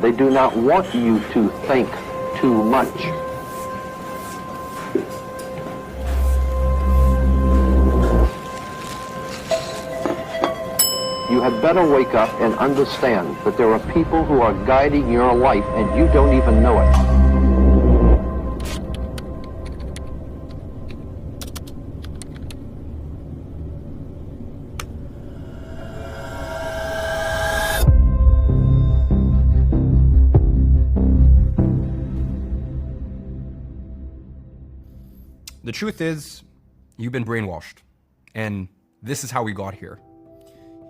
They do not want you to think too much. You had better wake up and understand that there are people who are guiding your life and you don't even know it. The truth is, you've been brainwashed, and this is how we got here.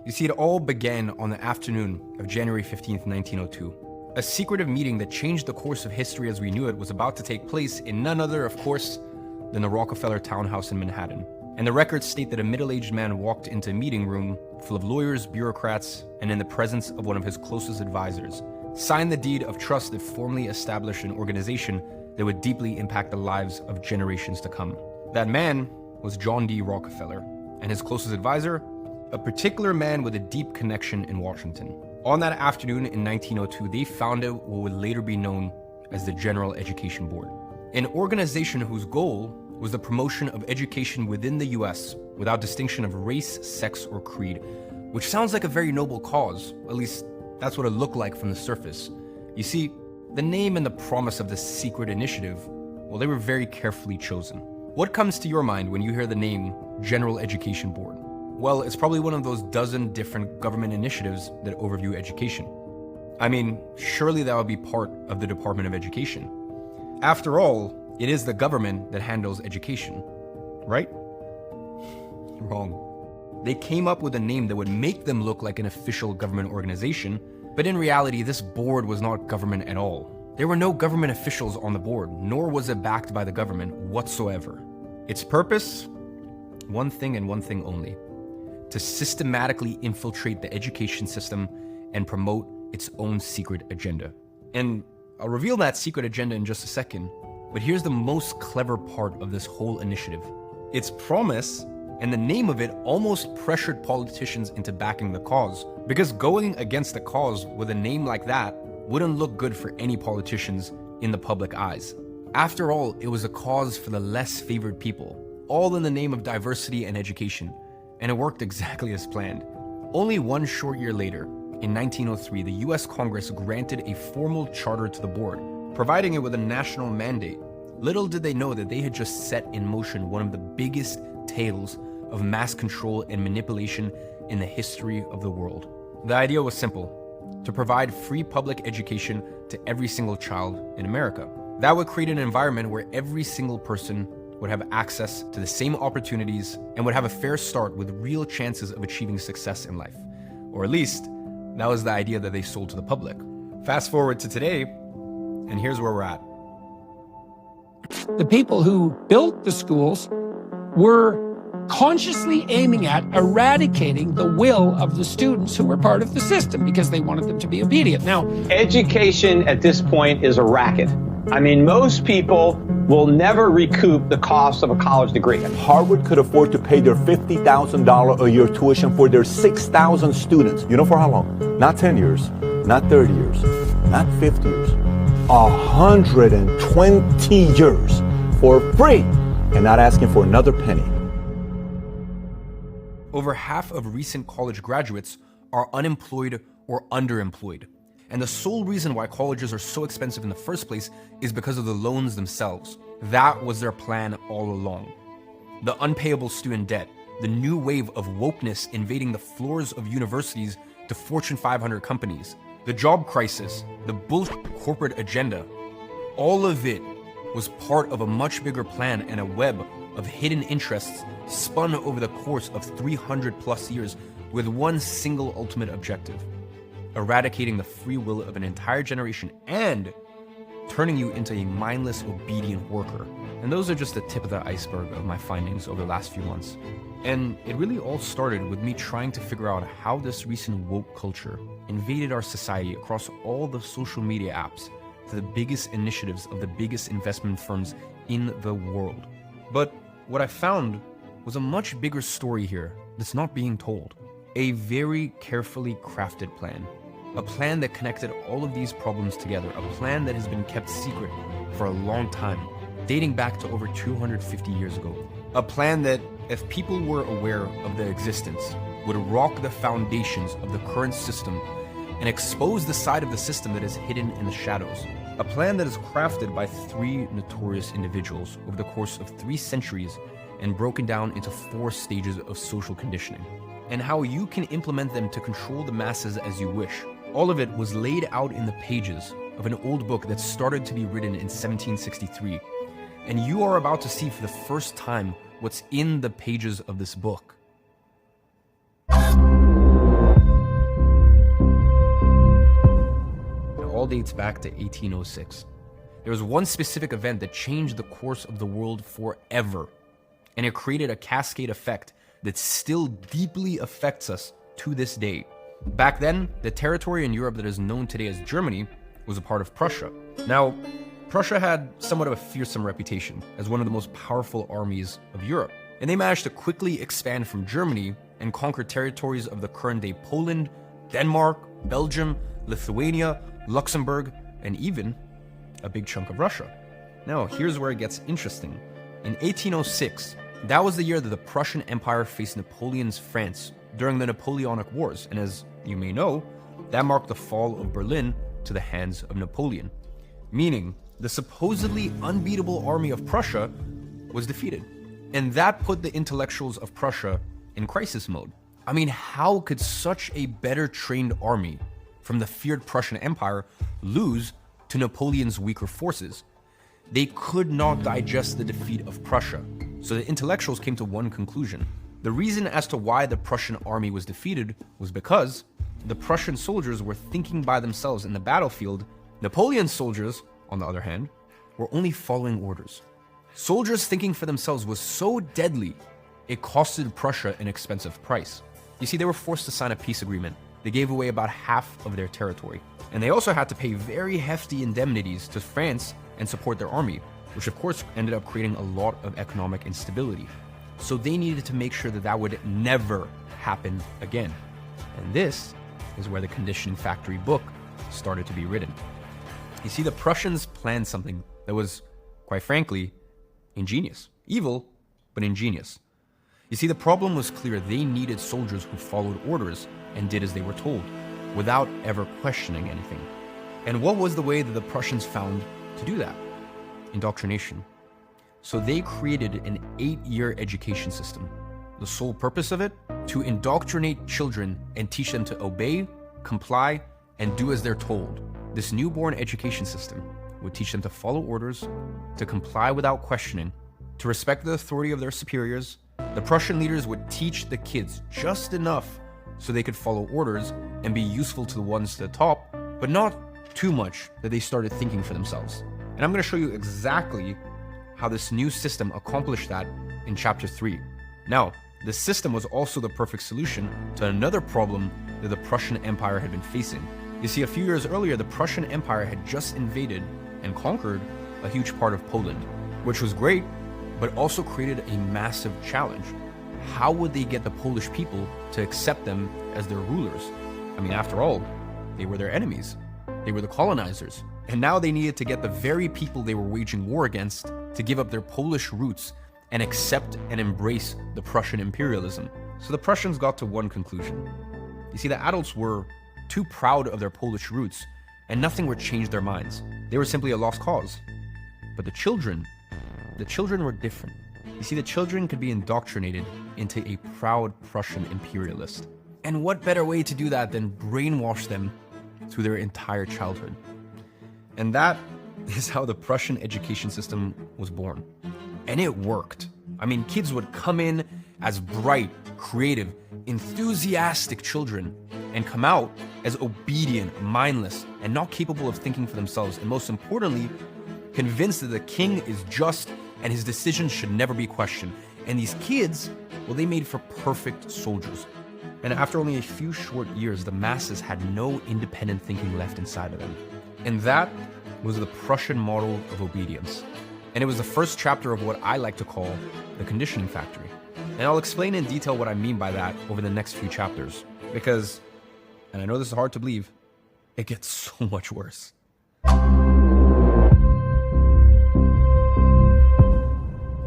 You see, it all began on the afternoon of January 15th, 1902. A secretive meeting that changed the course of history as we knew it was about to take place in none other, of course, than the Rockefeller townhouse in Manhattan. And the records state that a middle-aged man walked into a meeting room full of lawyers, bureaucrats, and in the presence of one of his closest advisors, signed the deed of trust that formally established an organization that would deeply impact the lives of generations to come. That man was John D. Rockefeller, and his closest advisor, a particular man with a deep connection in Washington. On that afternoon in 1902, they founded what would later be known as the General Education Board, an organization whose goal was the promotion of education within the US without distinction of race, sex, or creed, which sounds like a very noble cause. At least that's what it looked like from the surface. You see, the name and the promise of this secret initiative, well, they were very carefully chosen. What comes to your mind when you hear the name General Education Board? Well, it's probably one of those dozen different government initiatives that overview education. I mean, surely that would be part of the Department of Education. After all, it is the government that handles education, right? Wrong. They came up with a name that would make them look like an official government organization, but in reality, this board was not government at all. There were no government officials on the board, nor was it backed by the government whatsoever. Its purpose? One thing and one thing only: to systematically infiltrate the education system and promote its own secret agenda. And I'll reveal that secret agenda in just a second, but here's the most clever part of this whole initiative. Its promise and the name of it almost pressured politicians into backing the cause, because going against the cause with a name like that wouldn't look good for any politicians in the public eyes. After all, it was a cause for the less favored people, all in the name of diversity and education, and it worked exactly as planned. Only one short year later, in 1903, the US Congress granted a formal charter to the board, providing it with a national mandate. Little did they know that they had just set in motion one of the biggest tales of mass control and manipulation in the history of the world. The idea was simple: to provide free public education to every single child in America. That would create an environment where every single person would have access to the same opportunities and would have a fair start with real chances of achieving success in life. Or at least, that was the idea that they sold to the public. Fast forward to today, and here's where we're at. The people who built the schools were consciously aiming at eradicating the will of the students who were part of the system because they wanted them to be obedient. Now, education at this point is a racket. I mean, most people will never recoup the cost of a college degree. Harvard could afford to pay their $50,000 a year tuition for their 6,000 students. You know for how long? Not 10 years, not 30 years, not 50 years, 120 years for free and not asking for another penny. Over half of recent college graduates are unemployed or underemployed. And the sole reason why colleges are so expensive in the first place is because of the loans themselves. That was their plan all along. The unpayable student debt, the new wave of wokeness invading the floors of universities to Fortune 500 companies, the job crisis, the bullshit corporate agenda, all of it was part of a much bigger plan and a web of hidden interests spun over the course of 300 plus years with one single ultimate objective: eradicating the free will of an entire generation and turning you into a mindless, obedient worker. And those are just the tip of the iceberg of my findings over the last few months. And it really all started with me trying to figure out how this recent woke culture invaded our society across all the social media apps to the biggest initiatives of the biggest investment firms in the world. But what I found was a much bigger story here that's not being told. A very carefully crafted plan. A plan that connected all of these problems together. A plan that has been kept secret for a long time, dating back to over 250 years ago. A plan that, if people were aware of their existence, would rock the foundations of the current system and expose the side of the system that is hidden in the shadows. A plan that is crafted by 3 notorious individuals over the course of 3 centuries and broken down into 4 stages of social conditioning, and how you can implement them to control the masses as you wish. All of it was laid out in the pages of an old book that started to be written in 1763, and you are about to see for the first time what's in the pages of this book. It all dates back to 1806. There was one specific event that changed the course of the world forever, and it created a cascade effect that still deeply affects us to this day. Back then, the territory in Europe that is known today as Germany was a part of Prussia. Now, Prussia had somewhat of a fearsome reputation as one of the most powerful armies of Europe, and they managed to quickly expand from Germany and conquer territories of the current-day Poland, Denmark, Belgium, Lithuania, Luxembourg, and even a big chunk of Russia. Now, here's where it gets interesting. In 1806, that was the year that the Prussian Empire faced Napoleon's France during the Napoleonic Wars, and as you may know, that marked the fall of Berlin to the hands of Napoleon, meaning the supposedly unbeatable army of Prussia was defeated. And that put the intellectuals of Prussia in crisis mode. I mean, how could such a better trained army from the feared Prussian Empire lose to Napoleon's weaker forces? They could not digest the defeat of Prussia, so the intellectuals came to one conclusion. The reason as to why the Prussian army was defeated was because the Prussian soldiers were thinking by themselves in the battlefield. Napoleon's soldiers, on the other hand, were only following orders. Soldiers thinking for themselves was so deadly, it costed Prussia an expensive price. You see, they were forced to sign a peace agreement. They gave away about half of their territory. And they also had to pay very hefty indemnities to France and support their army, which of course ended up creating a lot of economic instability. So they needed to make sure that that would never happen again. And this is where the Conditioning Factory book started to be written. You see, the Prussians planned something that was, quite frankly, ingenious. Evil, but ingenious. You see, the problem was clear. They needed soldiers who followed orders and did as they were told, without ever questioning anything. And what was the way that the Prussians found to do that? Indoctrination. So they created an 8-year education system. The sole purpose of it? To indoctrinate children and teach them to obey, comply, and do as they're told. This newborn education system would teach them to follow orders, to comply without questioning, to respect the authority of their superiors. The Prussian leaders would teach the kids just enough so they could follow orders and be useful to the ones to the top, but not too much that they started thinking for themselves. And I'm going to show you exactly how this new system accomplished that in chapter 3. Now, this system was also the perfect solution to another problem that the Prussian Empire had been facing. You see, a few years earlier, the Prussian Empire had just invaded and conquered a huge part of Poland, which was great, but also created a massive challenge. How would they get the Polish people to accept them as their rulers? I mean, after all, they were their enemies. They were the colonizers. And now they needed to get the very people they were waging war against to give up their Polish roots and accept and embrace the Prussian imperialism. So the Prussians got to one conclusion. You see, the adults were too proud of their Polish roots, and nothing would change their minds. They were simply a lost cause. But the children were different. You see, the children could be indoctrinated into a proud Prussian imperialist. And what better way to do that than brainwash them through their entire childhood? And that is how the Prussian education system was born. And it worked. I mean, kids would come in as bright, creative, enthusiastic children and come out as obedient, mindless, and not capable of thinking for themselves. And most importantly, convinced that the king is just and his decisions should never be questioned. And these kids, well, they made for perfect soldiers. And after only a few short years, the masses had no independent thinking left inside of them. And that was the Prussian model of obedience. And it was the first chapter of what I like to call the Conditioning Factory. And I'll explain in detail what I mean by that over the next few chapters. Because, and I know this is hard to believe, It gets so much worse.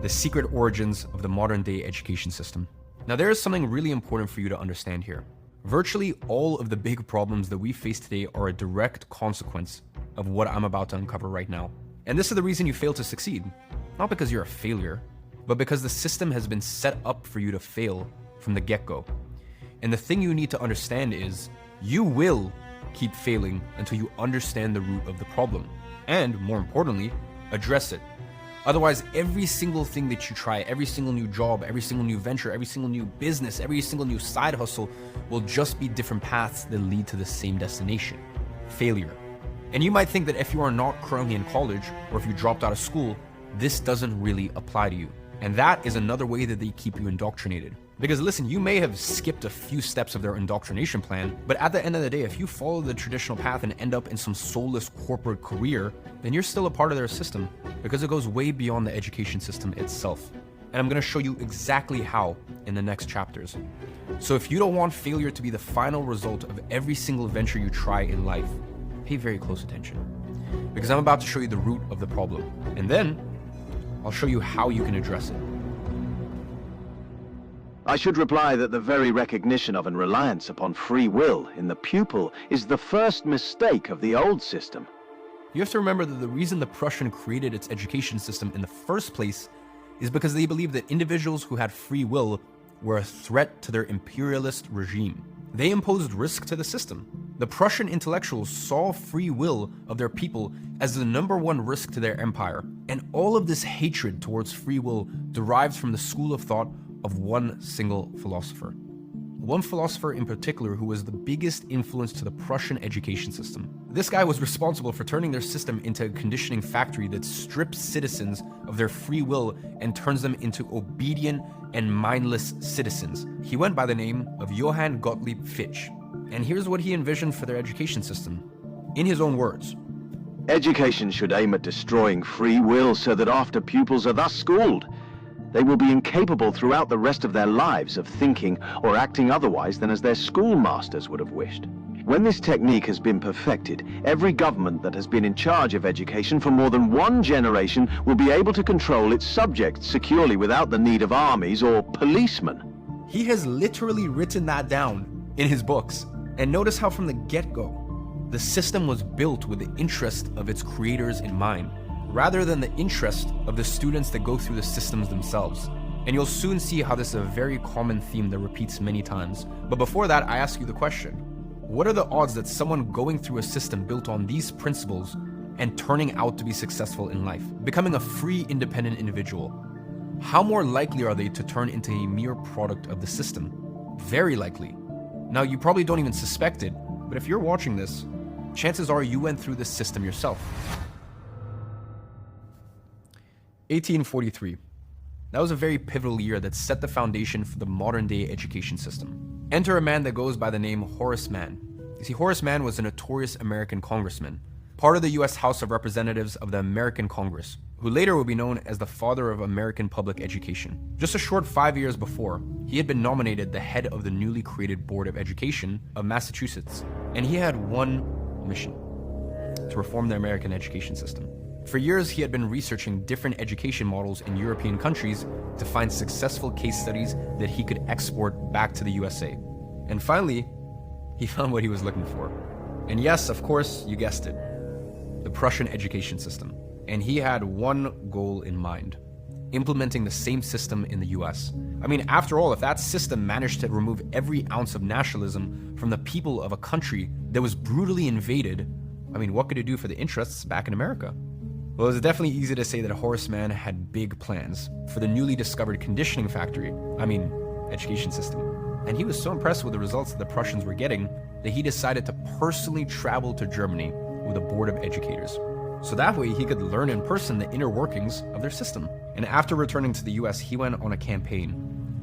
The secret origins of the modern-day education system. Now, there is something really important for you to understand here. Virtually all of the big problems that we face today are a direct consequence of what I'm about to uncover right now. And this is the reason you fail to succeed. Not because you're a failure, but because the system has been set up for you to fail from the get-go. And the thing you need to understand is, you will keep failing until you understand the root of the problem. And, more importantly, address it. Otherwise, every single thing that you try, every single new job, every single new venture, every single new business, every single new side hustle will just be different paths that lead to the same destination: failure. And you might think that if you are not currently in college, or if you dropped out of school, this doesn't really apply to you. And that is another way that they keep you indoctrinated. Because listen, you may have skipped a few steps of their indoctrination plan, but at the end of the day, if you follow the traditional path and end up in some soulless corporate career, then you're still a part of their system, because it goes way beyond the education system itself. And I'm going to show you exactly how in the next chapters. So if you don't want failure to be the final result of every single venture you try in life, pay very close attention, because I'm about to show you the root of the problem, and then I'll show you how you can address it. I should reply that the very recognition of and reliance upon free will in the pupil is the first mistake of the old system. You have to remember that the reason the Prussian created its education system in the first place is because they believed that individuals who had free will were a threat to their imperialist regime. They imposed risk to the system. The Prussian intellectuals saw free will of their people as the #1 risk to their empire, and all of this hatred towards free will derives from the school of thought of one single philosopher. One philosopher in particular who was the biggest influence to the Prussian education system. This guy was responsible for turning their system into a conditioning factory that strips citizens of their free will and turns them into obedient and mindless citizens. He went by the name of Johann Gottlieb Fichte. And here's what he envisioned for their education system, in his own words. Education should aim at destroying free will so that after pupils are thus schooled, they will be incapable throughout the rest of their lives of thinking or acting otherwise than as their schoolmasters would have wished. When this technique has been perfected, every government that has been in charge of education for more than one generation will be able to control its subjects securely without the need of armies or policemen. He has literally written that down in his books. And notice how from the get-go, the system was built with the interest of its creators in mind, rather than the interest of the students that go through the systems themselves. And you'll soon see how this is a very common theme that repeats many times. But before that, I ask you the question: what are the odds that someone going through a system built on these principles and turning out to be successful in life, becoming a free, independent individual, how more likely are they to turn into a mere product of the system? Very likely. Now, you probably don't even suspect it, but if you're watching this, chances are you went through this system yourself. 1843. That was a very pivotal year that set the foundation for the modern-day education system. Enter a man that goes by the name Horace Mann. You see, Horace Mann was a notorious American congressman, part of the US House of Representatives of the American Congress, who later would be known as the father of American public education. Just a short 5 years before, he had been nominated the head of the newly created Board of Education of Massachusetts, and he had one mission: to reform the American education system. For years, he had been researching different education models in European countries to find successful case studies that he could export back to the USA. And finally, he found what he was looking for. And yes, of course, you guessed it, the Prussian education system. And he had one goal in mind: implementing the same system in the US. I mean, after all, if that system managed to remove every ounce of nationalism from the people of a country that was brutally invaded, I mean, what could it do for the interests back in America? Well, it's definitely easy to say that Horace Mann had big plans for the newly discovered conditioning factory, education system. And he was so impressed with the results that the Prussians were getting that he decided to personally travel to Germany with a board of educators. So that way he could learn in person the inner workings of their system. And after returning to the US, he went on a campaign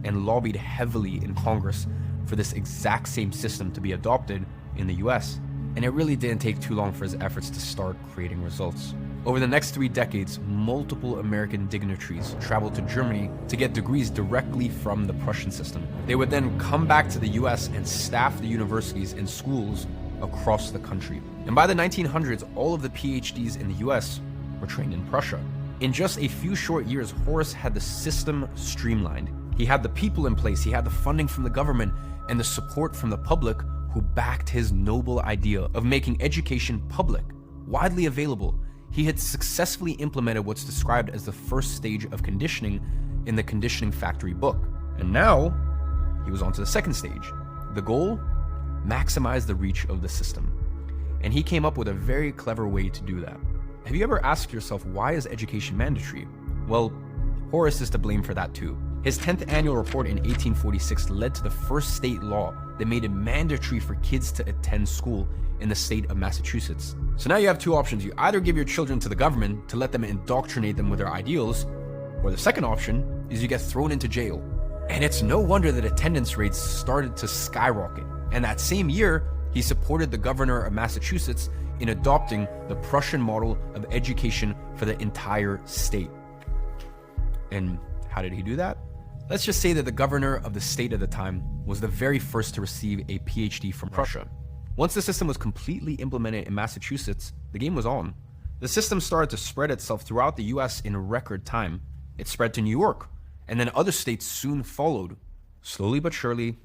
and lobbied heavily in Congress for this exact same system to be adopted in the US. And it really didn't take too long for his efforts to start creating results. Over the next 3 decades, multiple American dignitaries traveled to Germany to get degrees directly from the Prussian system. They would then come back to the US and staff the universities and schools across the country. And by the 1900s, all of the PhDs in the US were trained in Prussia. In just a few short years, Horace had the system streamlined. He had the people in place, he had the funding from the government, and the support from the public who backed his noble idea of making education public, widely available. He had successfully implemented what's described as the first stage of conditioning in the Conditioning Factory book. And now, he was on to the second stage. The goal? Maximize the reach of the system. And he came up with a very clever way to do that. Have you ever asked yourself, why is education mandatory? Well, Horace is to blame for that too. His 10th annual report in 1846 led to the first state law that made it mandatory for kids to attend school in the state of Massachusetts. So now you have two options. You either give your children to the government to let them indoctrinate them with their ideals, or the second option is you get thrown into jail. And it's no wonder that attendance rates started to skyrocket. And that same year, he supported the governor of Massachusetts in adopting the Prussian model of education for the entire state. And how did he do that? Let's just say that the governor of the state at the time was the very first to receive a PhD from Prussia. Once the system was completely implemented in Massachusetts, the game was on. The system started to spread itself throughout the US in record time. It spread to New York, and then other states soon followed. Slowly but surely,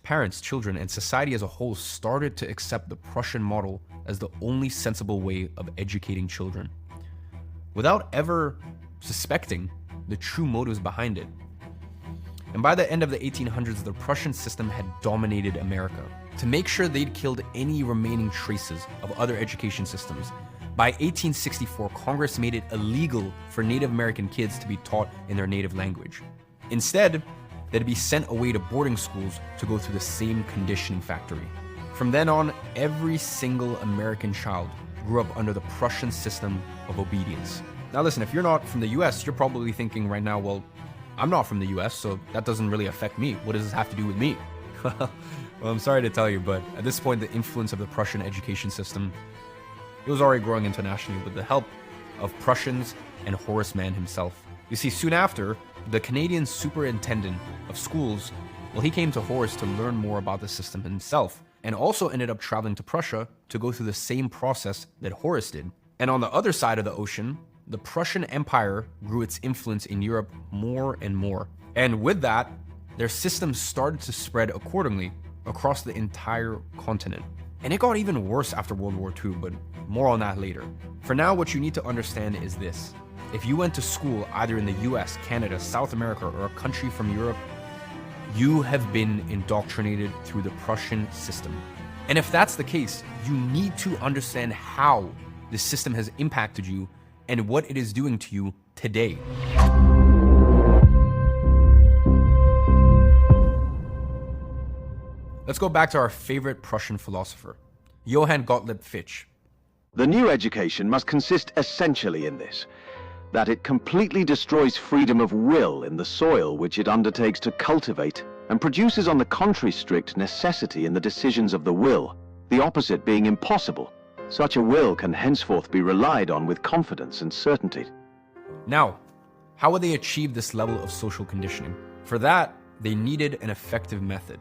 parents, children, and society as a whole started to accept the Prussian model as the only sensible way of educating children, without ever suspecting the true motives behind it. And by the end of the 1800s, the Prussian system had dominated America. To make sure they'd killed any remaining traces of other education systems, by 1864, Congress made it illegal for Native American kids to be taught in their native language. Instead, they'd be sent away to boarding schools to go through the same conditioning factory. From then on, every single American child grew up under the Prussian system of obedience. Now listen, if you're not from the US, you're probably thinking right now, well, I'm not from the US, so that doesn't really affect me. What does this have to do with me? Well, I'm sorry to tell you, but at this point, the influence of the Prussian education system, it was already growing internationally with the help of Prussians and Horace Mann himself. You see, soon after, the Canadian superintendent of schools, well, he came to Horace to learn more about the system himself, and also ended up traveling to Prussia to go through the same process that Horace did. And on the other side of the ocean, the Prussian Empire grew its influence in Europe more and more. And with that, their system started to spread accordingly across the entire continent. And it got even worse after World War II, but more on that later. For now, what you need to understand is this. If you went to school either in the US, Canada, South America, or a country from Europe, you have been indoctrinated through the Prussian system. And if that's the case, you need to understand how the system has impacted you and what it is doing to you today. Let's go back to our favorite Prussian philosopher, Johann Gottlieb Fichte. The new education must consist essentially in this, that it completely destroys freedom of will in the soil which it undertakes to cultivate, and produces on the contrary strict necessity in the decisions of the will, the opposite being impossible. Such a will can henceforth be relied on with confidence and certainty. Now, how would they achieve this level of social conditioning? For that, they needed an effective method.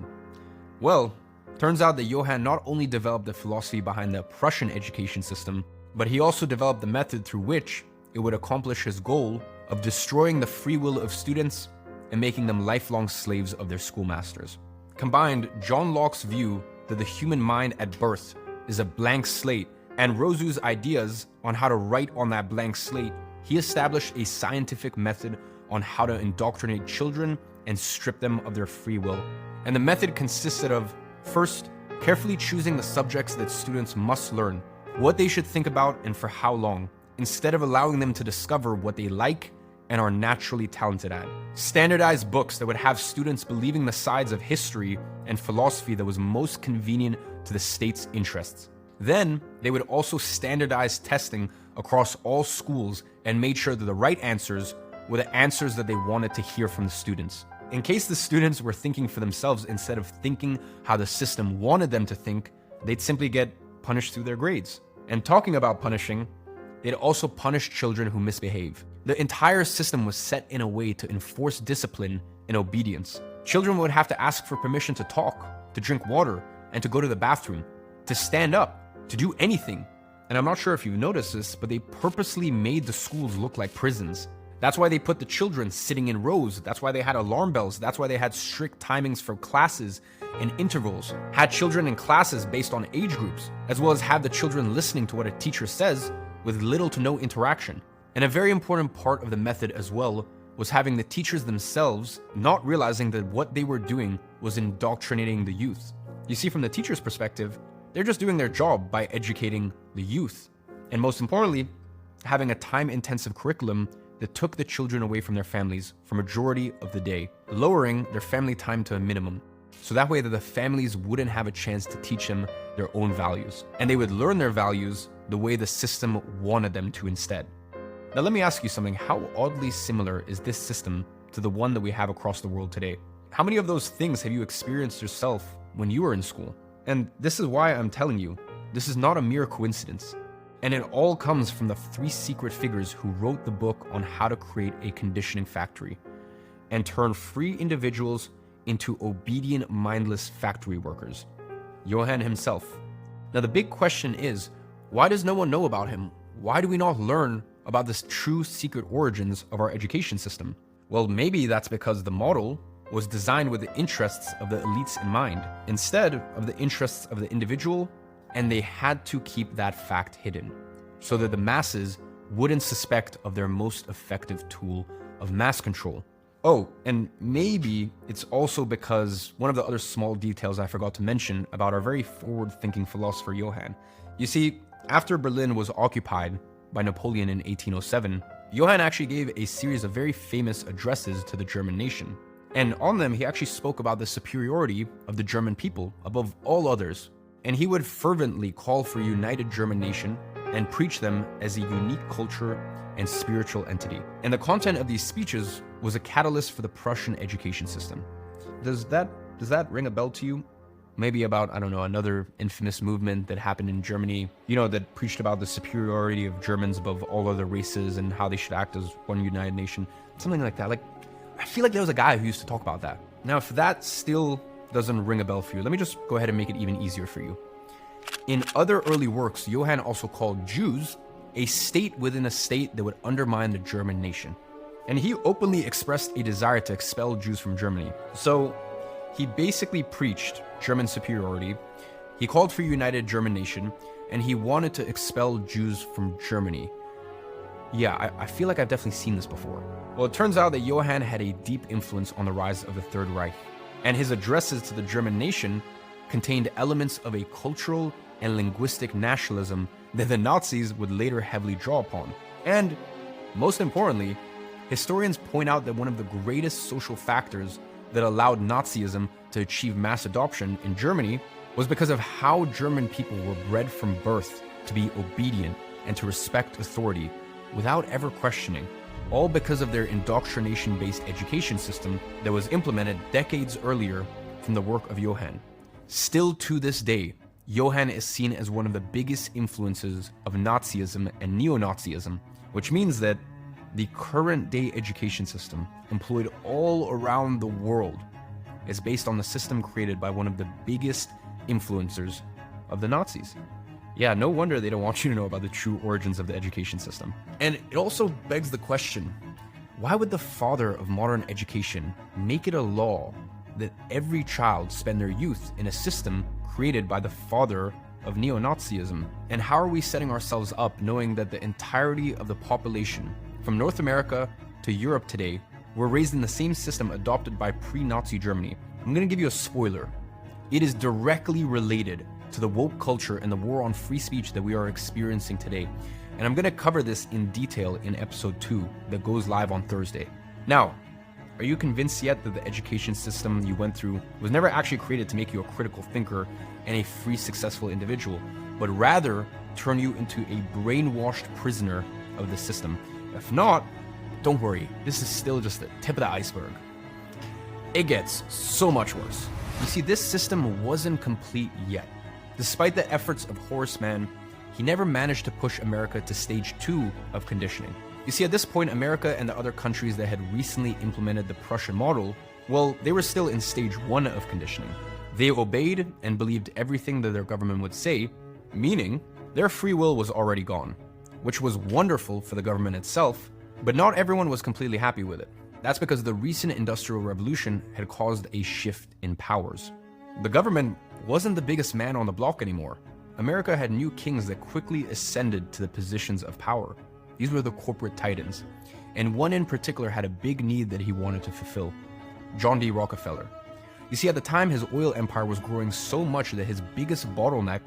Well, turns out that Johann not only developed the philosophy behind the Prussian education system, but he also developed the method through which it would accomplish his goal of destroying the free will of students and making them lifelong slaves of their schoolmasters. Combined, John Locke's view that the human mind at birth is a blank slate, and Rousseau's ideas on how to write on that blank slate, he established a scientific method on how to indoctrinate children and strip them of their free will. And the method consisted of, first, carefully choosing the subjects that students must learn, what they should think about and for how long, instead of allowing them to discover what they like and are naturally talented at. Standardize books that would have students believing the sides of history and philosophy that was most convenient to the state's interests. Then, they would also standardize testing across all schools and made sure that the right answers were the answers that they wanted to hear from the students. In case the students were thinking for themselves instead of thinking how the system wanted them to think, they'd simply get punished through their grades. And talking about punishing, they'd also punish children who misbehave. The entire system was set in a way to enforce discipline and obedience. Children would have to ask for permission to talk, to drink water, and to go to the bathroom, to stand up, to do anything. And I'm not sure if you've noticed this, but they purposely made the schools look like prisons. That's why they put the children sitting in rows. That's why they had alarm bells. That's why they had strict timings for classes and intervals. Had children in classes based on age groups, as well as have the children listening to what a teacher says with little to no interaction. And a very important part of the method as well was having the teachers themselves not realizing that what they were doing was indoctrinating the youth. You see, from the teacher's perspective, they're just doing their job by educating the youth. And most importantly, having a time-intensive curriculum that took the children away from their families for majority of the day, lowering their family time to a minimum. So that way that the families wouldn't have a chance to teach them their own values. And they would learn their values the way the system wanted them to instead. Now let me ask you something. How oddly similar is this system to the one that we have across the world today? How many of those things have you experienced yourself when you were in school? And this is why I'm telling you, this is not a mere coincidence. And it all comes from the 3 secret figures who wrote the book on how to create a conditioning factory and turn free individuals into obedient, mindless factory workers. Johann himself. Now the big question is, why does no one know about him? Why do we not learn about this true secret origins of our education system? Well, maybe that's because the model was designed with the interests of the elites in mind, instead of the interests of the individual, and they had to keep that fact hidden so that the masses wouldn't suspect of their most effective tool of mass control. Oh, and maybe it's also because one of the other small details I forgot to mention about our very forward-thinking philosopher Johann. You see, after Berlin was occupied by Napoleon in 1807, Johann actually gave a series of very famous addresses to the German nation. And on them, he actually spoke about the superiority of the German people above all others. And he would fervently call for a united German nation and preach them as a unique culture and spiritual entity. And the content of these speeches was a catalyst for the Prussian education system. Does that ring a bell to you? Maybe about, I don't know, another infamous movement that happened in Germany, you know, that preached about the superiority of Germans above all other races and how they should act as one united nation. Something like that. Like, I feel like there was a guy who used to talk about that. Now, if that still doesn't ring a bell for you, let me just go ahead and make it even easier for you. In other early works, Johann also called Jews a state within a state that would undermine the German nation. And he openly expressed a desire to expel Jews from Germany. So he basically preached German superiority, he called for a united German nation, and he wanted to expel Jews from Germany. Yeah, I feel like I've definitely seen this before. Well, it turns out that Johann had a deep influence on the rise of the Third Reich, and his addresses to the German nation contained elements of a cultural and linguistic nationalism that the Nazis would later heavily draw upon. And most importantly, historians point out that one of the greatest social factors that allowed Nazism to achieve mass adoption in Germany was because of how German people were bred from birth to be obedient and to respect authority without ever questioning, all because of their indoctrination-based education system that was implemented decades earlier from the work of Johann. Still to this day, Johann is seen as one of the biggest influences of Nazism and neo-Nazism, which means that the current day education system employed all around the world is based on the system created by one of the biggest influencers of the Nazis. Yeah, no wonder they don't want you to know about the true origins of the education system. And it also begs the question, why would the father of modern education make it a law that every child spend their youth in a system created by the father of neo-Nazism? And how are we setting ourselves up knowing that the entirety of the population from North America to Europe today were raised in the same system adopted by pre-Nazi Germany? I'm gonna give you a spoiler. It is directly related to the woke culture and the war on free speech that we are experiencing today. And I'm gonna cover this in detail in episode 2 that goes live on Thursday. Now, are you convinced yet that the education system you went through was never actually created to make you a critical thinker and a free, successful individual, but rather turn you into a brainwashed prisoner of the system? If not, don't worry, this is still just the tip of the iceberg. It gets so much worse. You see, this system wasn't complete yet. Despite the efforts of Horace Mann, he never managed to push America to stage 2 of conditioning. You see, at this point, America and the other countries that had recently implemented the Prussian model, well, they were still in stage 1 of conditioning. They obeyed and believed everything that their government would say, meaning their free will was already gone, which was wonderful for the government itself, but not everyone was completely happy with it. That's because the recent Industrial Revolution had caused a shift in powers. The government wasn't the biggest man on the block anymore. America had new kings that quickly ascended to the positions of power. These were the corporate titans, and one in particular had a big need that he wanted to fulfill: John D. Rockefeller. You see, at the time, his oil empire was growing so much that his biggest bottleneck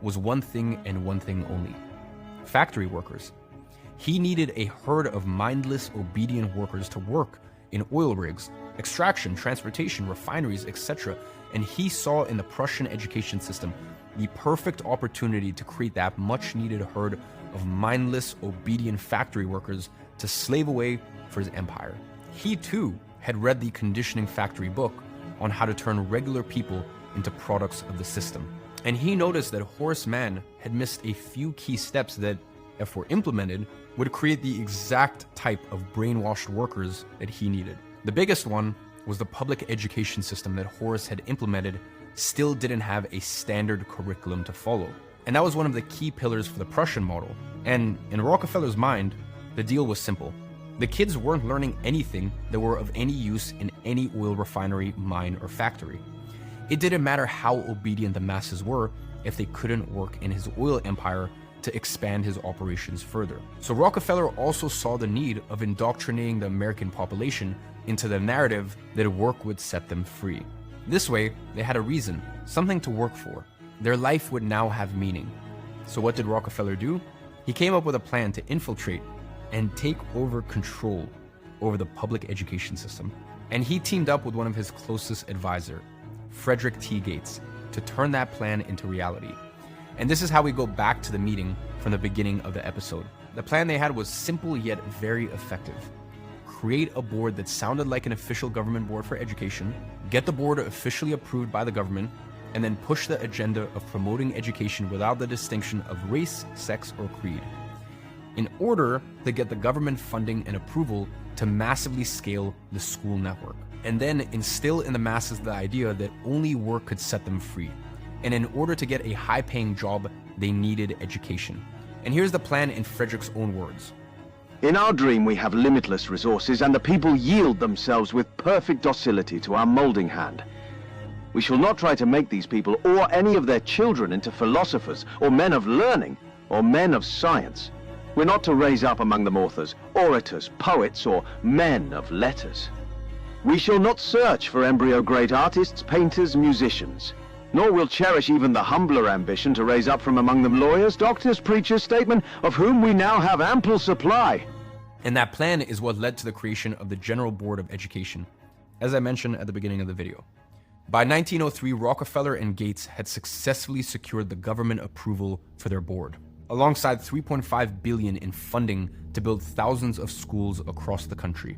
was one thing and one thing only: factory workers. He needed a herd of mindless, obedient workers to work in oil rigs, extraction, transportation, refineries, etc. And he saw in the Prussian education system the perfect opportunity to create that much-needed herd of mindless, obedient factory workers to slave away for his empire. He too had read the Conditioning Factory book on how to turn regular people into products of the system. And he noticed that Horace Mann had missed a few key steps that, if were implemented, would create the exact type of brainwashed workers that he needed. The biggest one was the public education system that Horace had implemented still didn't have a standard curriculum to follow. And that was one of the key pillars for the Prussian model. And in Rockefeller's mind, the deal was simple. The kids weren't learning anything that were of any use in any oil refinery, mine, or factory. It didn't matter how obedient the masses were if they couldn't work in his oil empire to expand his operations further. So Rockefeller also saw the need of indoctrinating the American population into the narrative that work would set them free. This way, they had a reason, something to work for. Their life would now have meaning. So what did Rockefeller do? He came up with a plan to infiltrate and take over control over the public education system. And he teamed up with one of his closest advisors, Frederick T. Gates, to turn that plan into reality. And this is how we go back to the meeting from the beginning of the episode. The plan they had was simple yet very effective. Create a board that sounded like an official government board for education, get the board officially approved by the government, and then push the agenda of promoting education without the distinction of race, sex, or creed, in order to get the government funding and approval to massively scale the school network, and then instill in the masses the idea that only work could set them free. And in order to get a high-paying job, they needed education. And here's the plan in Frederick's own words. In our dream, we have limitless resources, and the people yield themselves with perfect docility to our molding hand. We shall not try to make these people or any of their children into philosophers, or men of learning, or men of science. We're not to raise up among them authors, orators, poets, or men of letters. We shall not search for embryo great artists, painters, musicians. Nor will cherish even the humbler ambition to raise up from among them lawyers, doctors, preachers, statesmen, of whom we now have ample supply. And that plan is what led to the creation of the General Board of Education, as I mentioned at the beginning of the video. By 1903, Rockefeller and Gates had successfully secured the government approval for their board, alongside $3.5 billion in funding to build thousands of schools across the country.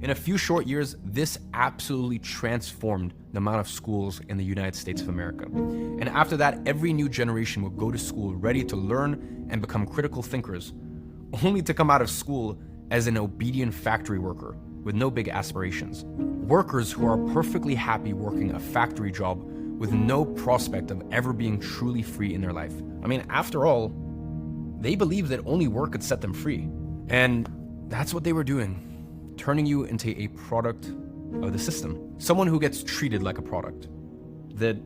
In a few short years, this absolutely transformed the amount of schools in the United States of America. And after that, every new generation would go to school ready to learn and become critical thinkers, only to come out of school as an obedient factory worker with no big aspirations. Workers who are perfectly happy working a factory job with no prospect of ever being truly free in their life. I mean, after all, they believed that only work could set them free. And that's what they were doing. Turning you into a product of the system. Someone who gets treated like a product that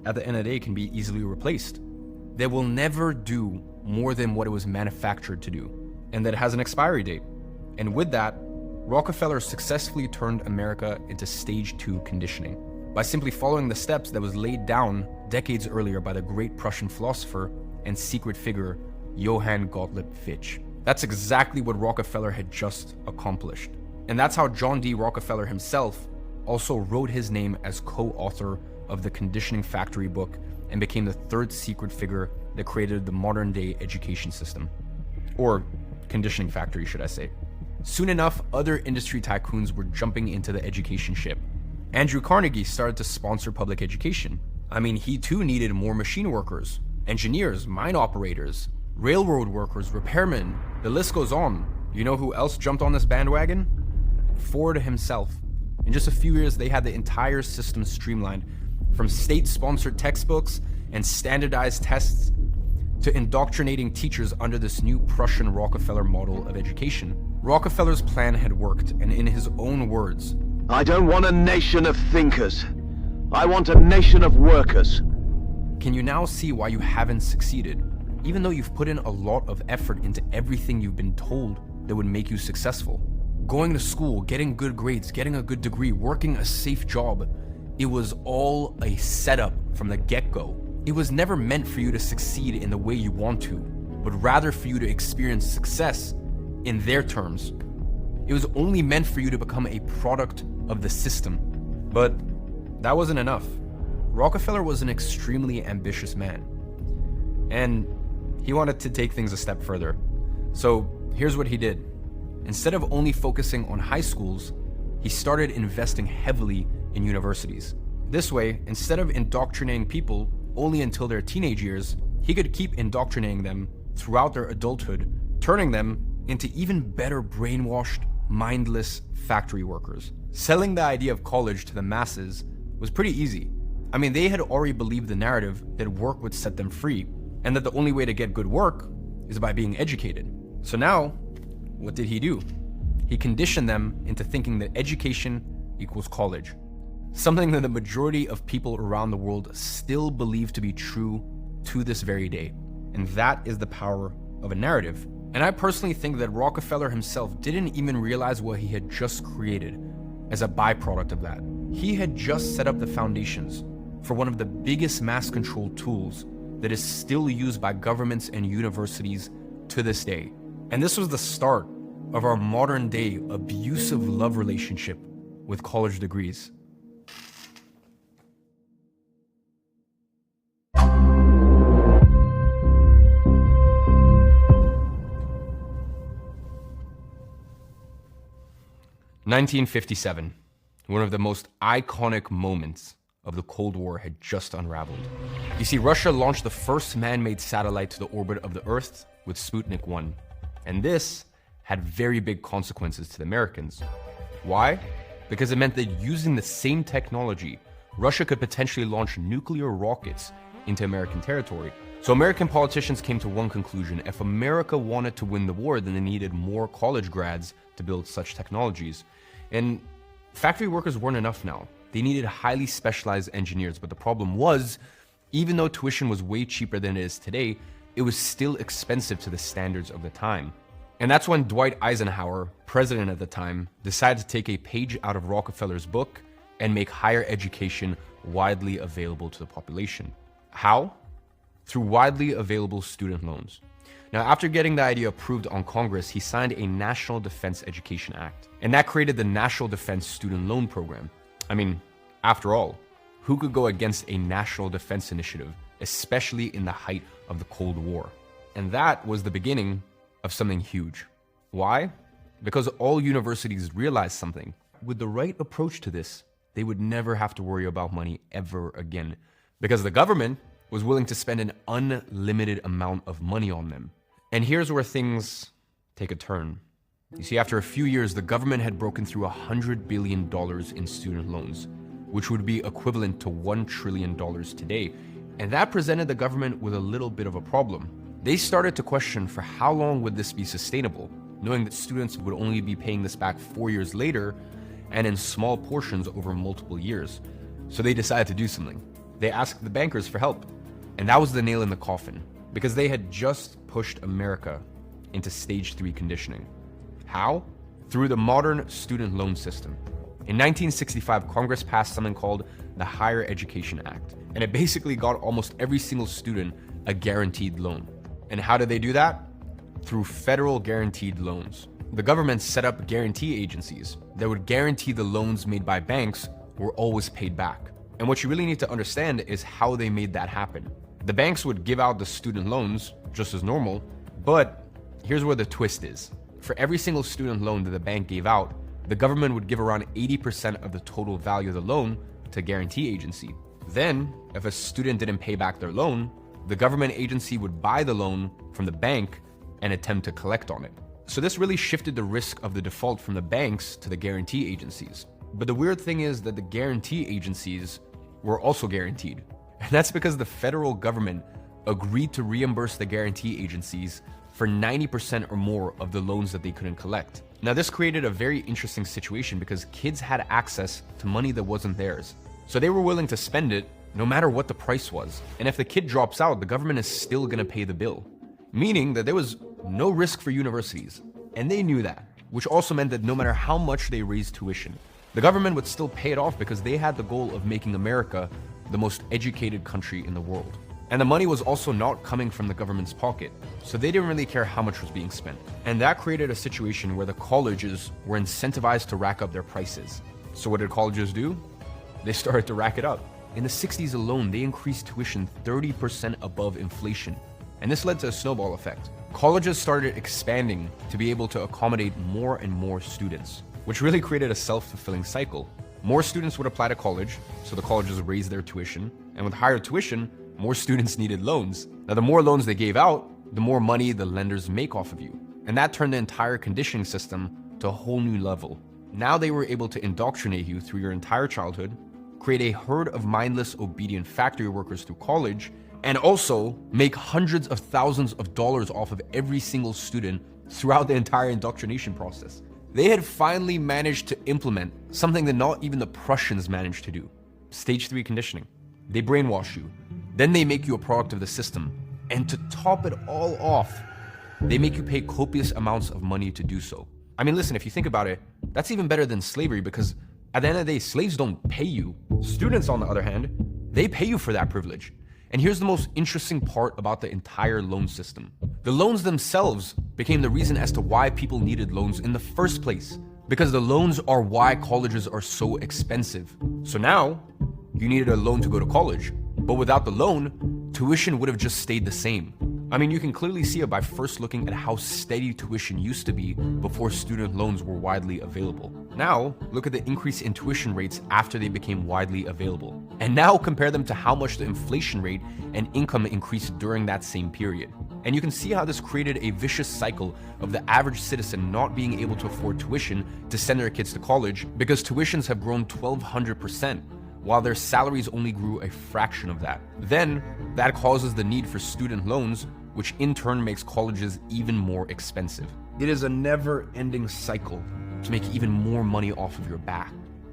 at the end of the day can be easily replaced. That will never do more than what it was manufactured to do, and that has an expiry date. And with that, Rockefeller successfully turned America into stage 2 conditioning by simply following the steps that was laid down decades earlier by the great Prussian philosopher and secret figure Johann Gottlieb Fichte. That's exactly what Rockefeller had just accomplished. And that's how John D. Rockefeller himself also wrote his name as co-author of the Conditioning Factory book and became the third secret figure that created the modern-day education system. Or conditioning factory, should I say. Soon enough, other industry tycoons were jumping into the education ship. Andrew Carnegie started to sponsor public education. I mean, he too needed more machine workers, engineers, mine operators, railroad workers, repairmen, the list goes on. You know who else jumped on this bandwagon? Ford himself. In just a few years, they had the entire system streamlined, from state-sponsored textbooks and standardized tests to indoctrinating teachers under this new Prussian Rockefeller model of education. Rockefeller's plan had worked, and in his own words, I don't want a nation of thinkers. I want a nation of workers. Can you now see why you haven't succeeded? Even though you've put in a lot of effort into everything you've been told that would make you successful. Going to school, getting good grades, getting a good degree, working a safe job. It was all a setup from the get-go. It was never meant for you to succeed in the way you want to, but rather for you to experience success in their terms. It was only meant for you to become a product of the system. But that wasn't enough. Rockefeller was an extremely ambitious man, and he wanted to take things a step further. So here's what he did. Instead of only focusing on high schools, he started investing heavily in universities. This way, instead of indoctrinating people only until their teenage years, he could keep indoctrinating them throughout their adulthood, turning them into even better brainwashed, mindless factory workers. Selling the idea of college to the masses was pretty easy. I mean, they had already believed the narrative that work would set them free, and that the only way to get good work is by being educated. So now, what did he do? He conditioned them into thinking that education equals college. Something that the majority of people around the world still believe to be true to this very day. And that is the power of a narrative. And I personally think that Rockefeller himself didn't even realize what he had just created as a byproduct of that. He had just set up the foundations for one of the biggest mass control tools that is still used by governments and universities to this day. And this was the start of our modern day abusive love relationship with college degrees. (1957), one of the most iconic moments of the Cold War had just unraveled. You see, Russia launched the first man-made satellite to the orbit of the Earth with Sputnik 1. And this had very big consequences to the Americans. Why? Because it meant that using the same technology, Russia could potentially launch nuclear rockets into American territory. So American politicians came to one conclusion: if America wanted to win the war, then they needed more college grads to build such technologies. And factory workers weren't enough now. They needed highly specialized engineers, but the problem was, even though tuition was way cheaper than it is today, it was still expensive to the standards of the time. And that's when Dwight Eisenhower, president at the time, decided to take a page out of Rockefeller's book and make higher education widely available to the population. How? Through widely available student loans. Now, after getting the idea approved on Congress, he signed a National Defense Education Act, and that created the National Defense Student Loan Program. I mean, after all, who could go against a national defense initiative, especially in the height of the Cold War? And that was the beginning of something huge. Why? Because all universities realized something. With the right approach to this, they would never have to worry about money ever again, because the government was willing to spend an unlimited amount of money on them. And here's where things take a turn. You see, after a few years, the government had broken through $100 billion in student loans, which would be equivalent to $1 trillion today. And that presented the government with a little bit of a problem. They started to question for how long would this be sustainable, knowing that students would only be paying this back 4 years later and in small portions over multiple years. So they decided to do something. They asked the bankers for help. And that was the nail in the coffin, because they had just pushed America into stage 3 conditioning. How? Through the modern student loan system. In 1965, Congress passed something called the Higher Education Act, and it basically got almost every single student a guaranteed loan. And how did they do that? Through federal guaranteed loans. The government set up guarantee agencies that would guarantee the loans made by banks were always paid back. And what you really need to understand is how they made that happen. The banks would give out the student loans just as normal, but here's where the twist is. For every single student loan that the bank gave out, the government would give around 80% of the total value of the loan to a guarantee agency. Then, if a student didn't pay back their loan, the government agency would buy the loan from the bank and attempt to collect on it. So this really shifted the risk of the default from the banks to the guarantee agencies. But the weird thing is that the guarantee agencies were also guaranteed. And that's because the federal government agreed to reimburse the guarantee agencies for 90% or more of the loans that they couldn't collect. Now, this created a very interesting situation because kids had access to money that wasn't theirs. So they were willing to spend it no matter what the price was. And if the kid drops out, the government is still gonna pay the bill. Meaning that there was no risk for universities. And they knew that, which also meant that no matter how much they raised tuition, the government would still pay it off because they had the goal of making America the most educated country in the world. And the money was also not coming from the government's pocket, so they didn't really care how much was being spent. And that created a situation where the colleges were incentivized to rack up their prices. So what did colleges do? They started to rack it up. In the 60s alone, they increased tuition 30% above inflation. And this led to a snowball effect. Colleges started expanding to be able to accommodate more and more students, which really created a self-fulfilling cycle. More students would apply to college, so the colleges raised their tuition, and with higher tuition, more students needed loans. Now, the more loans they gave out, the more money the lenders make off of you. And that turned the entire conditioning system to a whole new level. Now they were able to indoctrinate you through your entire childhood, create a herd of mindless, obedient factory workers through college, and also make hundreds of thousands of dollars off of every single student throughout the entire indoctrination process. They had finally managed to implement something that not even the Prussians managed to do. Stage 3 conditioning. They brainwash you. Then they make you a product of the system. And to top it all off, they make you pay copious amounts of money to do so. I mean, listen, if you think about it, that's even better than slavery because at the end of the day, slaves don't pay you. Students, on the other hand, they pay you for that privilege. And here's the most interesting part about the entire loan system. The loans themselves became the reason as to why people needed loans in the first place, because the loans are why colleges are so expensive. So now, you needed a loan to go to college, but without the loan, tuition would have just stayed the same. I mean, you can clearly see it by first looking at how steady tuition used to be before student loans were widely available. Now, look at the increase in tuition rates after they became widely available. And now compare them to how much the inflation rate and income increased during that same period. And you can see how this created a vicious cycle of the average citizen not being able to afford tuition to send their kids to college because tuitions have grown 1,200%. While their salaries only grew a fraction of that. Then, that causes the need for student loans, which in turn makes colleges even more expensive. It is a never-ending cycle to make even more money off of your back.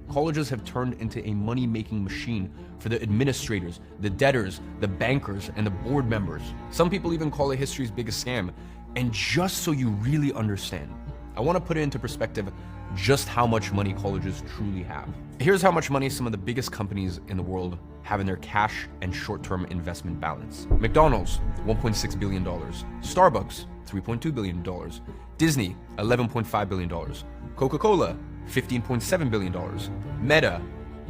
Colleges have turned into a money-making machine for the administrators, the debtors, the bankers, and the board members. Some people even call it history's biggest scam. And just so you really understand, I want to put it into perspective just how much money colleges truly have. Here's how much money some of the biggest companies in the world have in their cash and short-term investment balance. McDonald's, $1.6 billion. Starbucks, $3.2 billion. Disney, $11.5 billion. Coca-Cola, $15.7 billion. Meta,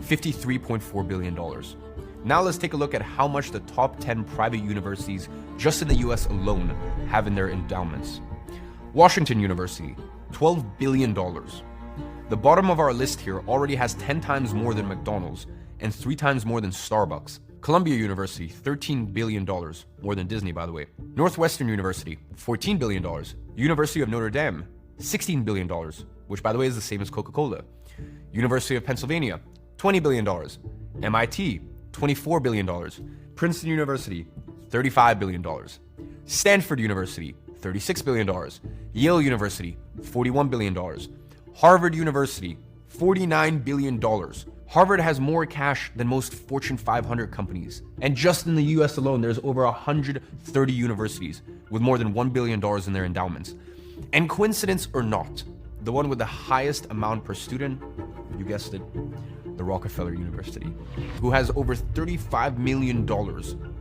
$53.4 billion. Now let's take a look at how much the top 10 private universities just in the US alone have in their endowments. Washington University, $12 billion. The bottom of our list here already has 10 times more than McDonald's and 3 times more than Starbucks. Columbia University, $13 billion, more than Disney, by the way. Northwestern University, $14 billion. University of Notre Dame, $16 billion, which by the way is the same as Coca-Cola. University of Pennsylvania, $20 billion. MIT, $24 billion. Princeton University, $35 billion. Stanford University, $36 billion. Yale University, $41 billion. Harvard University, $49 billion. Harvard has more cash than most Fortune 500 companies. And just in the US alone, there's over 130 universities with more than $1 billion in their endowments. And coincidence or not, the one with the highest amount per student, you guessed it, the Rockefeller University, who has over $35 million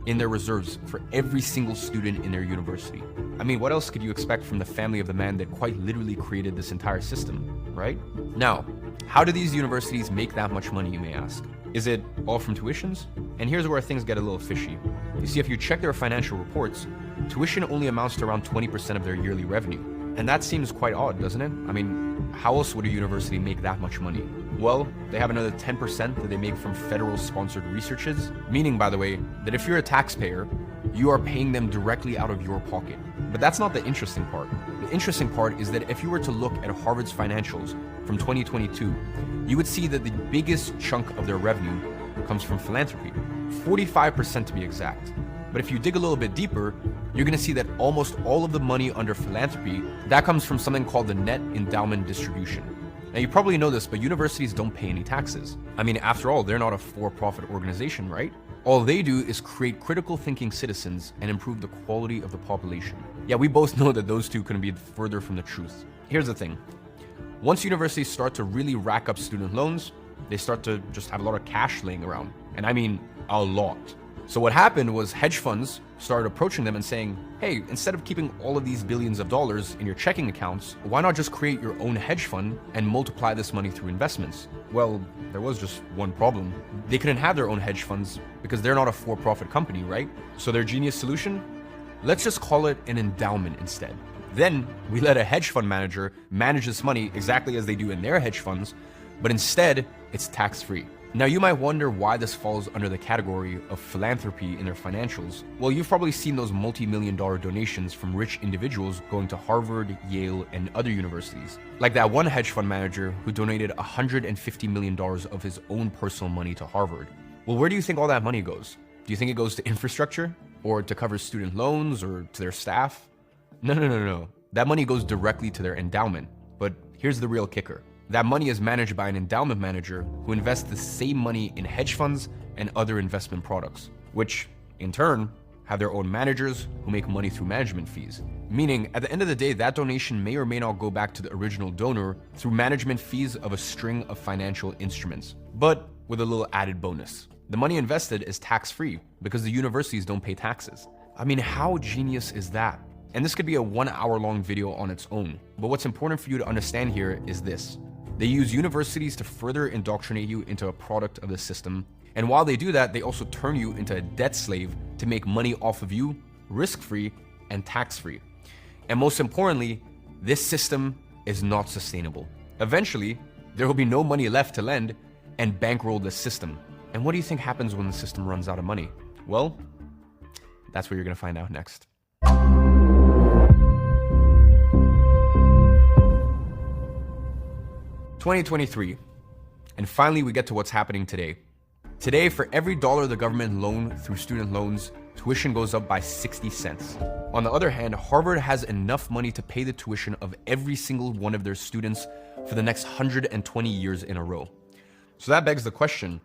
in their reserves for every single student in their university. I mean, what else could you expect from the family of the man that quite literally created this entire system, right? Now, how do these universities make that much money, you may ask? Is it all from tuitions? And here's where things get a little fishy. You see, if you check their financial reports, tuition only amounts to around 20% of their yearly revenue. And that seems quite odd, doesn't it? I mean, how else would a university make that much money? Well, they have another 10% that they make from federal sponsored researches, meaning, by the way, that if you're a taxpayer, you are paying them directly out of your pocket. But that's not the interesting part. The interesting part is that if you were to look at Harvard's financials from 2022, you would see that the biggest chunk of their revenue comes from philanthropy, 45% to be exact. But if you dig a little bit deeper, you're going to see that almost all of the money under philanthropy, that comes from something called the net endowment distribution. Now, you probably know this, but universities don't pay any taxes. I mean, after all, they're not a for-profit organization, right? All they do is create critical thinking citizens and improve the quality of the population. Yeah, we both know that those two couldn't be further from the truth. Here's the thing. Once universities start to really rack up student loans, they start to just have a lot of cash laying around. And I mean, a lot. So what happened was hedge funds started approaching them and saying, hey, instead of keeping all of these billions of dollars in your checking accounts, why not just create your own hedge fund and multiply this money through investments? Well, there was just one problem. They couldn't have their own hedge funds because they're not a for-profit company, right? So their genius solution? Let's just call it an endowment instead. Then we let a hedge fund manager manage this money exactly as they do in their hedge funds, but instead it's tax-free. Now, you might wonder why this falls under the category of philanthropy in their financials. Well, you've probably seen those multi-million-dollar donations from rich individuals going to Harvard, Yale, and other universities. Like that one hedge fund manager who donated $150 million of his own personal money to Harvard. Well, where do you think all that money goes? Do you think it goes to infrastructure? Or to cover student loans? Or to their staff? No. That money goes directly to their endowment. But here's the real kicker. That money is managed by an endowment manager who invests the same money in hedge funds and other investment products, which in turn have their own managers who make money through management fees. Meaning, at the end of the day, that donation may or may not go back to the original donor through management fees of a string of financial instruments, but with a little added bonus. The money invested is tax-free because the universities don't pay taxes. I mean, how genius is that? And this could be a 1 hour long video on its own. But what's important for you to understand here is this. They use universities to further indoctrinate you into a product of the system. And while they do that, they also turn you into a debt slave to make money off of you, risk-free and tax-free. And most importantly, this system is not sustainable. Eventually, there will be no money left to lend and bankroll the system. And what do you think happens when the system runs out of money? Well, that's what you're gonna find out next. 2023, and finally we get to what's happening today. Today, for every dollar the government loan through student loans, tuition goes up by 60 cents. On the other hand, Harvard has enough money to pay the tuition of every single one of their students for the next 120 years in a row. So that begs the question,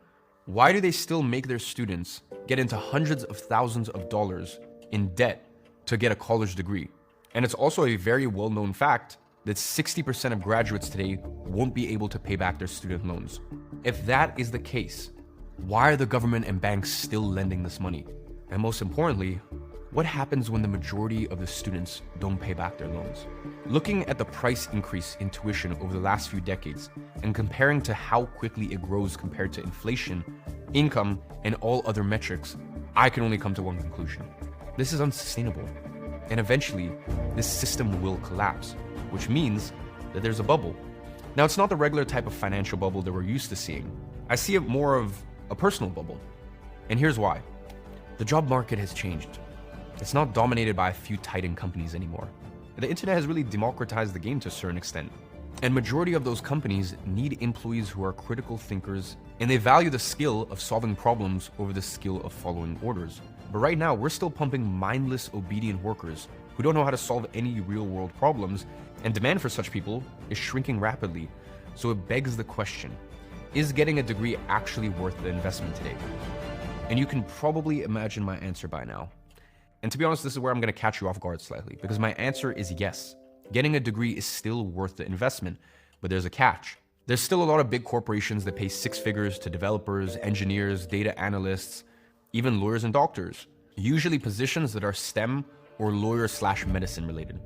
why do they still make their students get into hundreds of thousands of dollars in debt to get a college degree? And it's also a very well-known fact that 60% of graduates today won't be able to pay back their student loans. If that is the case, why are the government and banks still lending this money? And most importantly, what happens when the majority of the students don't pay back their loans? Looking at the price increase in tuition over the last few decades and comparing to how quickly it grows compared to inflation, income, and all other metrics, I can only come to one conclusion. This is unsustainable. And eventually, this system will collapse, which means that there's a bubble. Now, it's not the regular type of financial bubble that we're used to seeing. I see it more of a personal bubble. And here's why. The job market has changed. It's not dominated by a few titan companies anymore. The internet has really democratized the game to a certain extent. And majority of those companies need employees who are critical thinkers, and they value the skill of solving problems over the skill of following orders. But right now, we're still pumping mindless, obedient workers who don't know how to solve any real-world problems, and demand for such people is shrinking rapidly. So it begs the question, is getting a degree actually worth the investment today? And you can probably imagine my answer by now. And to be honest, this is where I'm gonna catch you off guard slightly, because my answer is yes. Getting a degree is still worth the investment, but there's a catch. There's still a lot of big corporations that pay six figures to developers, engineers, data analysts, even lawyers and doctors, usually positions that are STEM or lawyer/medicine related.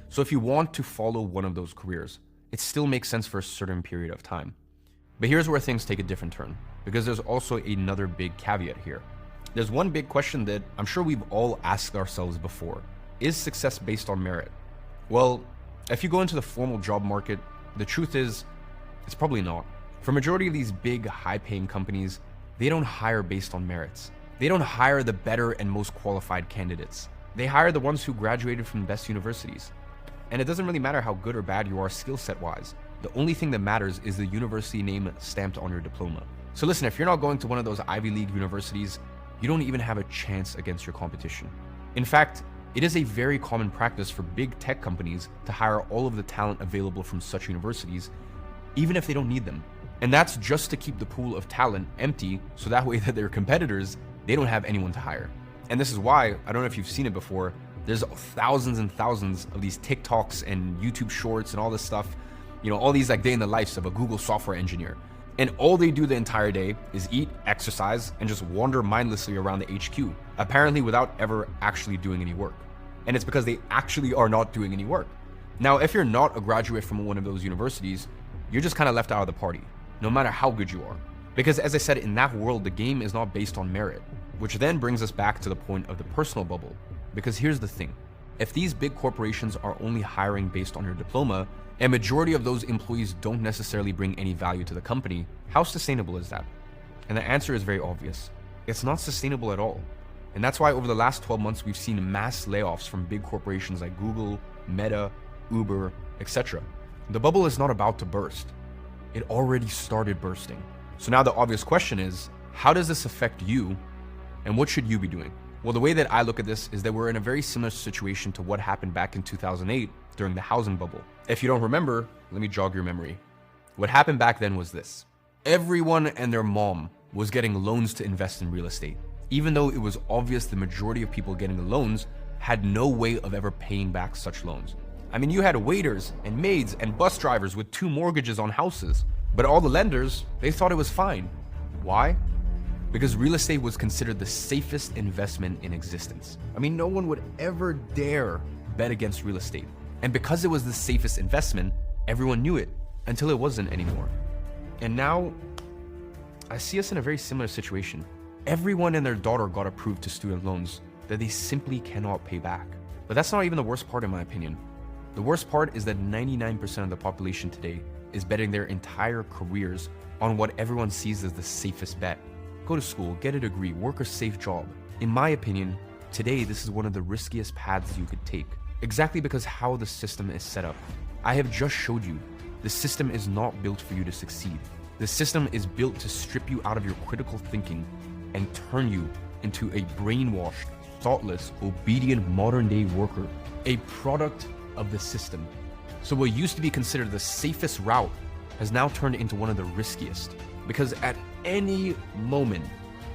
So if you want to follow one of those careers, it still makes sense for a certain period of time. But here's where things take a different turn, because there's also another big caveat here. There's one big question that I'm sure we've all asked ourselves before. Is success based on merit? Well, if you go into the formal job market, the truth is, it's probably not. For a majority of these big, high-paying companies, they don't hire based on merits. They don't hire the better and most qualified candidates. They hire the ones who graduated from the best universities. And it doesn't really matter how good or bad you are skill set wise. The only thing that matters is the university name stamped on your diploma. So listen, if you're not going to one of those Ivy League universities, you don't even have a chance against your competition. In fact, it is a very common practice for big tech companies to hire all of the talent available from such universities, even if they don't need them. And that's just to keep the pool of talent empty, so that way that their competitors, they don't have anyone to hire. And this is why, I don't know if you've seen it before, there's thousands and thousands of these TikToks and YouTube shorts and all this stuff, you know, all these like day in the lives of a Google software engineer. And all they do the entire day is eat, exercise, and just wander mindlessly around the HQ, apparently without ever actually doing any work. And it's because they actually are not doing any work. Now, if you're not a graduate from one of those universities, you're just kind of left out of the party, no matter how good you are. Because as I said, in that world, the game is not based on merit, which then brings us back to the point of the personal bubble. Because here's the thing, if these big corporations are only hiring based on your diploma, and majority of those employees don't necessarily bring any value to the company, how sustainable is that? And the answer is very obvious. It's not sustainable at all. And that's why over the last 12 months, we've seen mass layoffs from big corporations like Google, Meta, Uber, etc. The bubble is not about to burst. It already started bursting. So now the obvious question is, how does this affect you, and what should you be doing? Well, the way that I look at this is that we're in a very similar situation to what happened back in 2008 during the housing bubble. If you don't remember, let me jog your memory. What happened back then was this. Everyone and their mom was getting loans to invest in real estate, even though it was obvious the majority of people getting the loans had no way of ever paying back such loans. I mean, you had waiters and maids and bus drivers with 2 mortgages on houses, but all the lenders, they thought it was fine. Why? Because real estate was considered the safest investment in existence. I mean, no one would ever dare bet against real estate. And because it was the safest investment, everyone knew it until it wasn't anymore. And now, I see us in a very similar situation. Everyone and their daughter got approved to student loans that they simply cannot pay back. But that's not even the worst part in my opinion. The worst part is that 99% of the population today is betting their entire careers on what everyone sees as the safest bet. Go to school, get a degree, work a safe job. In my opinion, today this is one of the riskiest paths you could take. Exactly because how the system is set up. I have just showed you, the system is not built for you to succeed. The system is built to strip you out of your critical thinking and turn you into a brainwashed, thoughtless, obedient modern-day worker, a product of the system. So what used to be considered the safest route has now turned into one of the riskiest, because at any moment,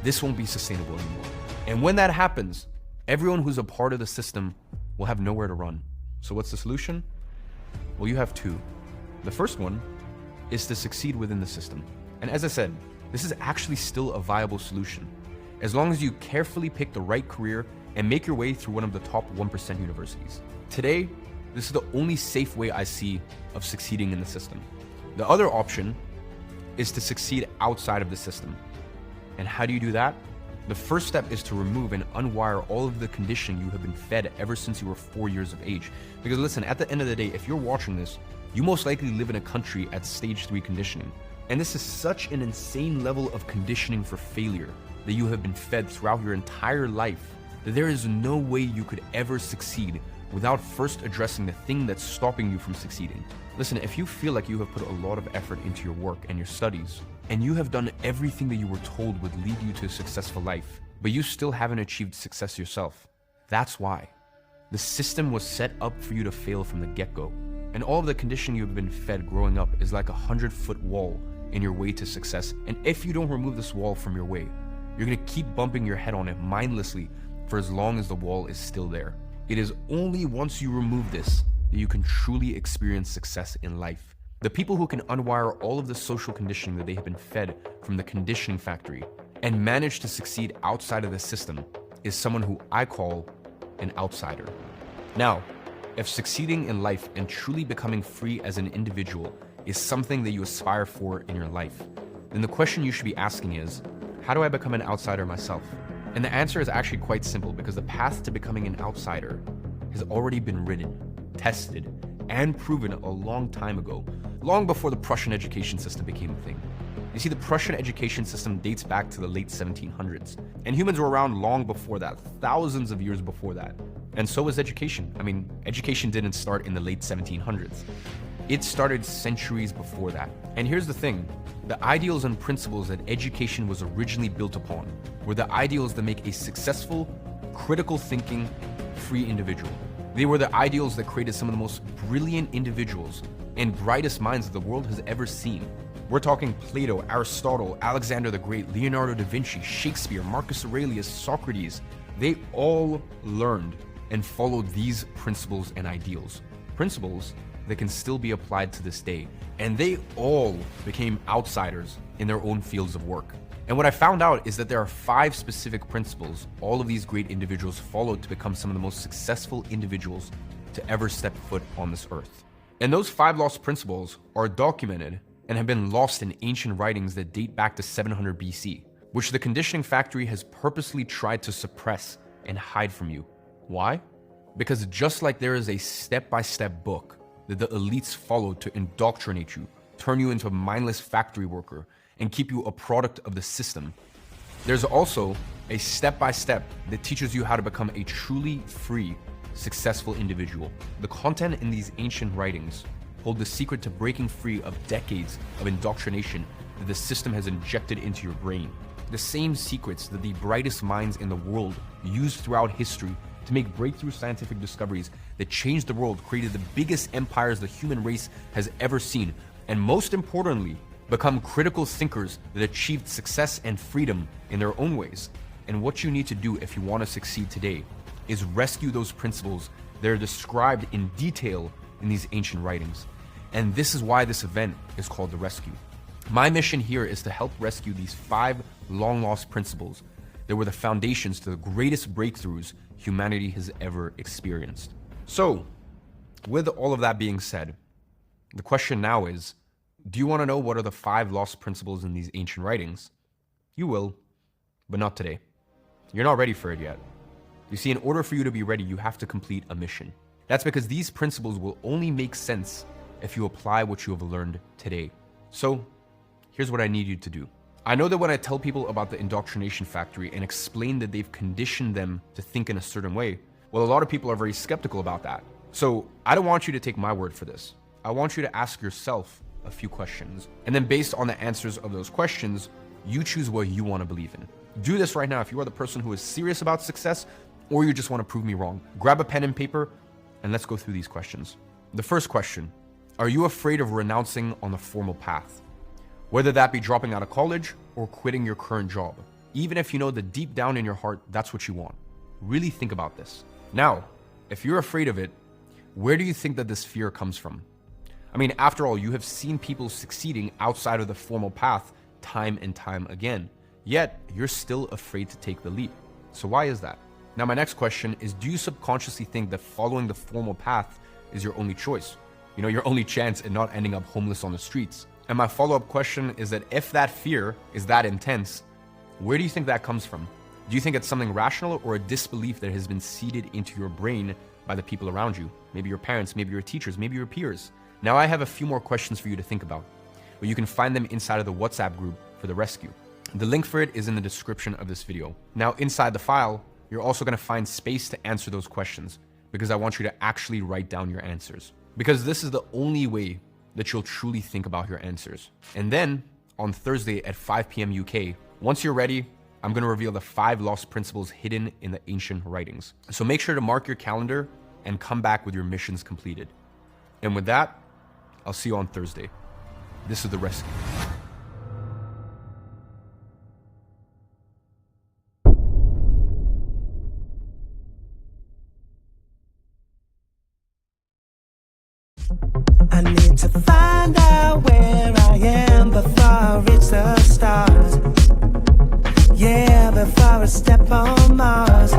this won't be sustainable anymore. And when that happens, everyone who's a part of the system will have nowhere to run. So what's the solution? Well, you have 2. The first one is to succeed within the system. And as I said, this is actually still a viable solution, as long as you carefully pick the right career and make your way through one of the top 1% universities. Today, this is the only safe way I see of succeeding in the system. The other option is to succeed outside of the system. And how do you do that? The first step is to remove and unwire all of the conditioning you have been fed ever since you were 4 years of age. Because listen, at the end of the day, if you're watching this, you most likely live in a country at stage 3 conditioning. And this is such an insane level of conditioning for failure that you have been fed throughout your entire life that there is no way you could ever succeed without first addressing the thing that's stopping you from succeeding. Listen, if you feel like you have put a lot of effort into your work and your studies, and you have done everything that you were told would lead you to a successful life, but you still haven't achieved success yourself, that's why. The system was set up for you to fail from the get-go. And all of the conditioning you've been fed growing up is like a 100-foot wall in your way to success. And if you don't remove this wall from your way, you're gonna keep bumping your head on it mindlessly for as long as the wall is still there. It is only once you remove this that you can truly experience success in life. The people who can unwire all of the social conditioning that they have been fed from the conditioning factory and manage to succeed outside of the system is someone who I call an outsider. Now, if succeeding in life and truly becoming free as an individual is something that you aspire for in your life, then the question you should be asking is, how do I become an outsider myself? And the answer is actually quite simple, because the path to becoming an outsider has already been written, tested, and proven a long time ago, long before the Prussian education system became a thing. You see, the Prussian education system dates back to the late 1700s, and humans were around long before that, thousands of years before that. And so was education. I mean, education didn't start in the late 1700s. It started centuries before that. And here's the thing, the ideals and principles that education was originally built upon were the ideals that make a successful, critical thinking, free individual. They were the ideals that created some of the most brilliant individuals and brightest minds that the world has ever seen. We're talking Plato, Aristotle, Alexander the Great, Leonardo da Vinci, Shakespeare, Marcus Aurelius, Socrates. They all learned and followed these principles and ideals. Principles that can still be applied to this day. And they all became outsiders in their own fields of work. And what I found out is that there are 5 specific principles all of these great individuals followed to become some of the most successful individuals to ever step foot on this earth. And those 5 lost principles are documented and have been lost in ancient writings that date back to 700 BC, which the conditioning factory has purposely tried to suppress and hide from you. Why? Because just like there is a step-by-step book that the elites followed to indoctrinate you, turn you into a mindless factory worker, and keep you a product of the system, there's also a step-by-step that teaches you how to become a truly free, successful individual. The content in these ancient writings hold the secret to breaking free of decades of indoctrination that the system has injected into your brain. The same secrets that the brightest minds in the world used throughout history to make breakthrough scientific discoveries that changed the world, created the biggest empires the human race has ever seen, and most importantly, become critical thinkers that achieved success and freedom in their own ways. And what you need to do if you want to succeed today is rescue those principles that are described in detail in these ancient writings. And this is why this event is called The Rescue. My mission here is to help rescue these 5 long-lost principles that were the foundations to the greatest breakthroughs humanity has ever experienced. So, with all of that being said, the question now is, do you want to know what are the 5 lost principles in these ancient writings? You will, but not today. You're not ready for it yet. You see, in order for you to be ready, you have to complete a mission. That's because these principles will only make sense if you apply what you have learned today. So, here's what I need you to do. I know that when I tell people about the indoctrination factory and explain that they've conditioned them to think in a certain way, well, a lot of people are very skeptical about that. So I don't want you to take my word for this. I want you to ask yourself a few questions. And then based on the answers of those questions, you choose what you want to believe in. Do this right now if you are the person who is serious about success or you just want to prove me wrong. Grab a pen and paper and let's go through these questions. The first question, are you afraid of renouncing on the formal path? Whether that be dropping out of college or quitting your current job, even if you know that deep down in your heart, that's what you want. Really think about this. Now, if you're afraid of it, where do you think that this fear comes from? I mean, after all, you have seen people succeeding outside of the formal path time and time again, yet you're still afraid to take the leap. So why is that? Now, my next question is, do you subconsciously think that following the formal path is your only choice? You know, your only chance at not ending up homeless on the streets? And my follow-up question is that if that fear is that intense, where do you think that comes from? Do you think it's something rational or a disbelief that has been seeded into your brain by the people around you? Maybe your parents, maybe your teachers, maybe your peers. Now I have a few more questions for you to think about, but you can find them inside of the WhatsApp group for the rescue. The link for it is in the description of this video. Now inside the file, you're also going to find space to answer those questions because I want you to actually write down your answers. Because this is the only way that you'll truly think about your answers. And then on Thursday at 5 p.m. UK, once you're ready, I'm going to reveal the 5 lost principles hidden in the ancient writings. So make sure to mark your calendar and come back with your missions completed. And with that, I'll see you on Thursday. This is The Rescue. I need to find out where I am before I reach the stars. Yeah, before I step on Mars.